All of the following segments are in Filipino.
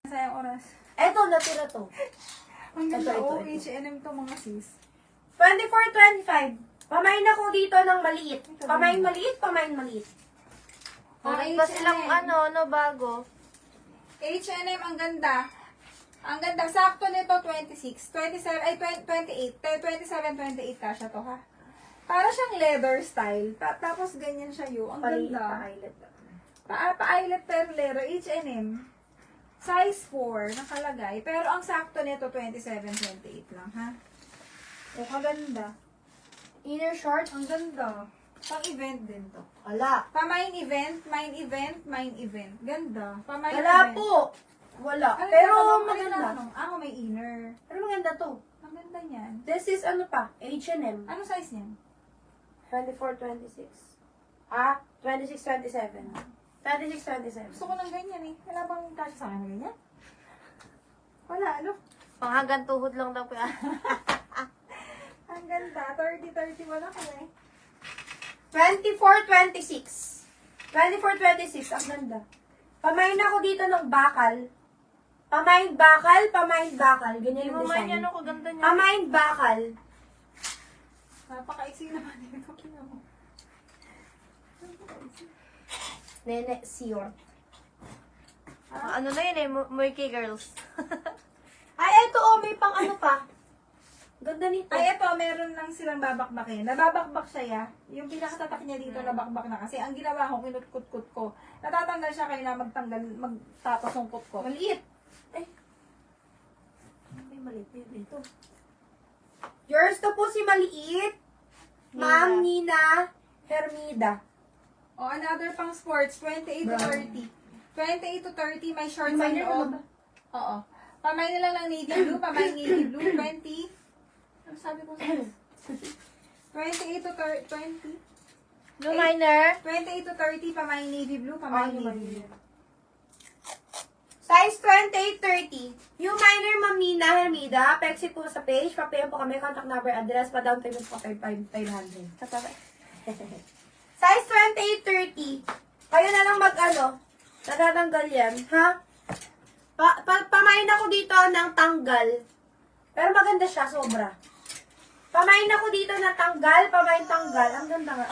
Sayang oras. Eto, natira to. Ang ganda, Ito. H&M to mga sis. 24-25. Pamain ako dito ng maliit. Pamain maliit, pamain maliit. Meron pa silang bago. H&M, ang ganda. Ang ganda. Sakto nito, 26. 27, ay 28. 27, 28 kasha to, ha? Para siyang leather style. Tapos ganyan siya yung. Ang ganda. Pa-eyelet. Pa-eyelet pero leather. H&M. Size 4, nakalagay. Pero ang sakto nito, 27, 28 lang, ha? O, kaganda. Inner short. Ang ganda. Pang-event din to. Wala. Pa-main event, main event, main event. Ganda. Pa-main Wala event. po. Wala. Ano Pero yung maganda. may inner. Pero maganda to. Ang ganda niyan. This is ano pa? H&M. Ano size niyan? 24-26. Ah, 26-27. 26-27. Gusto ko ng ganyan eh. Wala bang kasya sa akin na ganyan? Wala, ano? Pang hanggang tuhod lang daw po yan. Ang ganda. 30-31 ako eh. 24-26. 24-26. Ang ganda. Pamain ako dito ng bakal. Pamain bakal, pamain bakal. Ganyan yung Yung man design. yan ako, ganda niya. Pamain bakal. Napaka-iksi naman dito. Kina mo. Nene, Sior. Ano na yun eh, Murky Girls. Ay, eto oh, may pang ano pa. Ganda nito. Ay, ito, meron lang silang babakbakin. Nababakbak siya ya. Yung pinakatatak niya dito, nabakbak na. Kasi ang ginawa ko, kinutkut-kut ko. Natatanggal siya, kaya magtapos yung kut ko. Maliit. Ay. May maliit dito. Yours to po si Maliit. Ma'am Nina Hermida. O, another pang sports, 28 to 30. 28 to 30, may shorts Yung sa minor loob. ano ba? Oo. Pamay na lang ng navy blue, pamay navy blue, 20. Ano sabi ko sa 28 to 20. No minor. 28 to 30, pamay navy blue, pamay navy blue. Size 28-30. Yung minor Ma'am Nina Hermida, pexit po sa page. Papayan po kami, contact number, address, pa-down payment po 500. Size 28-30. Kayo na lang natatanggal yan, ha? Pamain ako dito ng tanggal. Pero maganda siya, sobra. Pamain ako dito ng tanggal, pamain tanggal. Ang ganda nga.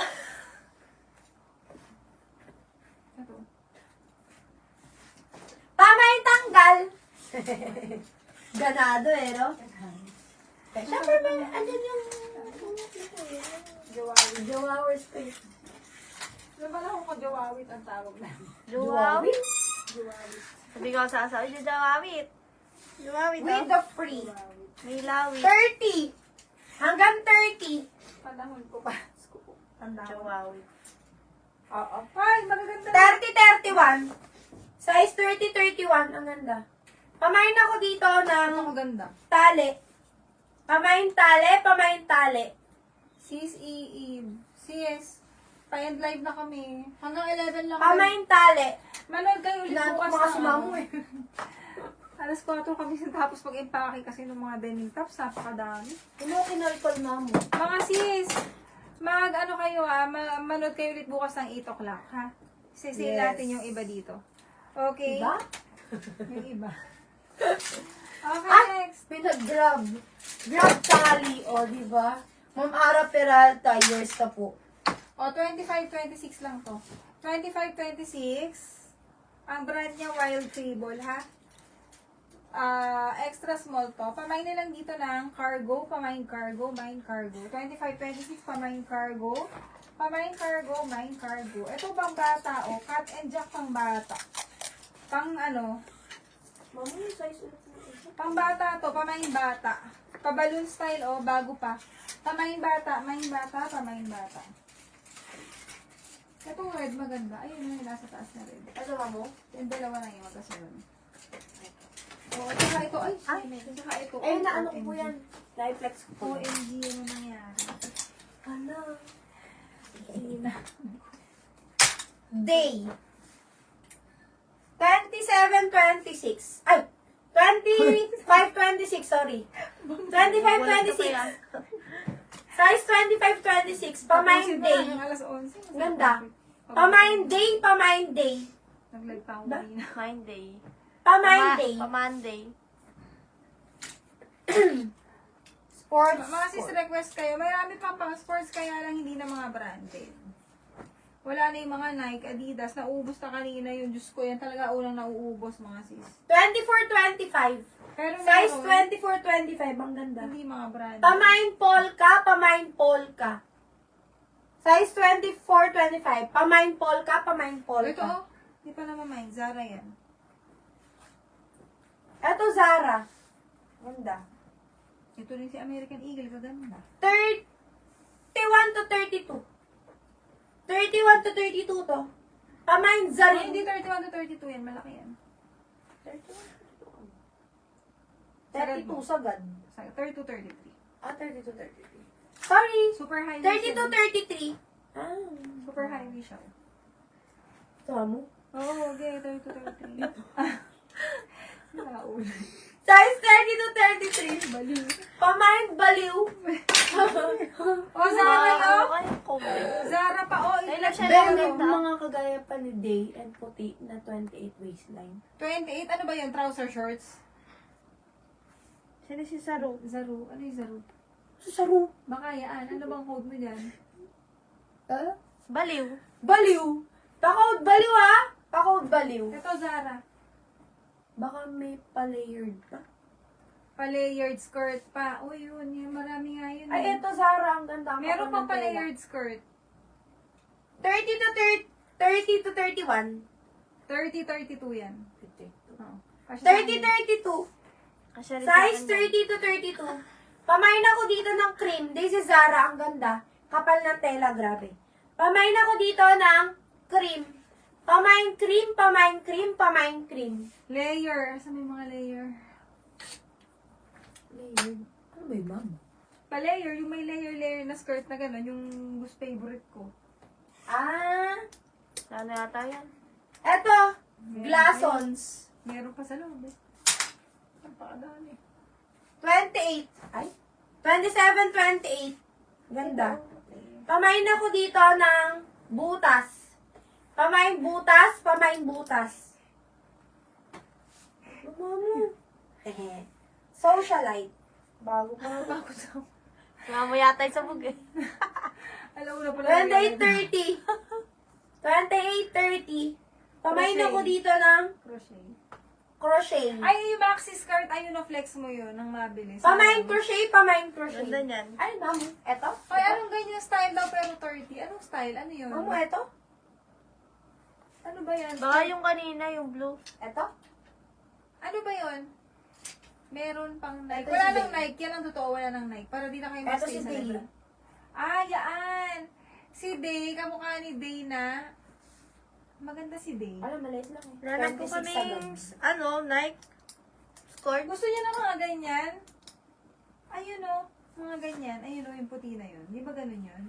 Pamain tanggal. Ganado eh, no? Siyempre, andyan yung Jawawers ko yun. Ano ba lang kung jawawit ang tawag namin? Jawawit. Jawawit. Sabi ko sa asawa, jawawit. Jawawit With daw. the free. May lawit. 30. Hanggang 30. Panahon ko pa. Tanda ko. Jawawit. Oo. Ay, magaganda. 30-31. Size 30-31. Ang ganda. Pamain ako dito ng Ang maganda. tali. Pamain tali. Sis, sis, pa-end live na kami. Hanggang 11 lang. Pamain tali. Manood kayo ulit Inaantok bukas mga ng sumamo eh. Alas 4 kami tapos pag-impake kasi ng mga denim tops, napakadami. Ano kinalkol mo? Mga sis, kayo manood kayo ulit bukas ng 8 o'clock, ha? Sisay Yes. natin yung iba dito. Okay? Diba? Yung iba. Okay, Ah! next. Pinag-grab. Grab tali, o, diba? Ma'am Ara Peralta, yours na po. O, 25-26 lang to. 25-26. Ang brand niya Wild Table, ha? Extra small to. Pamain na lang dito ng cargo, pamain cargo, main cargo. 25-26, pamain cargo. Pamain cargo, main cargo. Ito bang bata, o. Cut and jack pang bata. Pang ano, Mama, yung size ulit mo. pang bata to, pamain bata. Pa-balloon style, o. Bago pa. Pamain bata, main bata, pamain bata. Itong red maganda. Ayun, yung nasa taas na red. Ano mo? Yung dalawa na yung magkasunod. Oo, tsaka ito. Ay, tsaka ito. Ayun na, ano ko po yan? Reflex ko po. OMG, ano nangyari? Ano? Ina. Day. 27-26. Ay! 25-26, sorry. 25-26. Size 25-26. Pamain day. Yung alas 11. Ganda. Pamain day, pamain day. Nag-live pa ako Da? kanina. Mind day. Pa-Monday. Pa-Monday. Sports. Mga sis request kayo, marami pang pang sports kaya lang hindi na mga branded. Wala na yung mga Nike, Adidas, nauubos na kanina yung Diyos ko, yan talaga unang nauubos mga sis. 24-25. Pero Size meron, 24-25. Ang ganda. hindi mga branded. Pamain polka, pamain polka. Size 24-25. Pamain polka, pamain polka. Ito oh, hindi pa naman mine, Zara yan. Ito Zara. Ganda. Ito rin si American Eagle, kaganda. 31 to 32. 31 to 32 to. Pamain Ay, Zara. hindi 31 to 32 yan, malaki yan. 32 sagad. 32 to 33. Ah, 32 to 33. Sorry. Super high. 30 to 33. Ah. Super high siya. Tama. Oo, okay, 32 to 33. Naulo. Size 30 to 33. Baliw. Pamain baliw. Oh, Zara to? Ay, comment. Zara pa, oh. Ay, lang siya Pero lang ganda. mga kagaya pa ni Day and puti na 28 waistline. 28, ano ba yan? Trouser shorts? Sino si Saru? Zaru. Ano yung Zaru? Susaro. Baka yan. Ano bang code mo dyan? Baliw. Baliw. Pakawd baliw ha. Pakawd baliw. Ito, Zara. Baka may pa-layered pa. Pa-layered skirt pa. Uy, yun. Yun. Marami nga yun. Ay, eto Zara. Ang ganda. Ang Meron kapal pang ng tela. pa-layered skirt. 30 to 31. 30-32 yan. Oo. Kasi 30-32. Kasya rin Size sa akin. 30 to 32. Pamain ako dito ng cream. This is Zara. Ang ganda. Kapal ng tela. Grabe. Pamain ako dito ng cream. Pamain cream, pamain cream, pamain cream. Layer. Asa may mga layer? Layered. Ano ba yun, ma'am? Pa-layer. Yung may layer na skirt na gano'n. Yung gusto favorite ko. Ah. Sana yata yan. Eto. Glassons. Meron pa sa loob eh. Ang pakadami. 28. Ay. 27, 28. Ganda. Pamain ako dito ng butas. Pamain butas, pamain butas. Mama. Socialite. Bago pa. Bago sa... Mga mo yata yung sabog eh. Alam mo na pala. 28, 30. 28, 30. Pamain Crochet. ako dito ng Crochet. crochet. Ay, yung maxi skirt. Ayun na flex mo yun. Nang mabilis. Pamain crochet, pamain crochet. Ganda niyan. Ay, mamo. Eto? Ay, anong ganyan style daw pero 30? Anong style? Ano yun? Mamo, eto? Ano ba yan? Baka yung kanina, yung blue. Eto? Ano ba yun? Meron pang Nike. Ito Wala si nang Day. Nike. Yan ang totoo. Wala nang Nike. Para di na kayo Ito ma-stay si sa Day. libra. Ah, yaan. Si Day. Kamukha ni Day na. Maganda si Day. Alam, maliit lang eh. Nanak ko 26 kaming, agad. ano, Nike. Skirt. Gusto niya ng mga ganyan? Ayun o. Mga ganyan. Ayun o, yung puti na yun. Di ba ganun yun?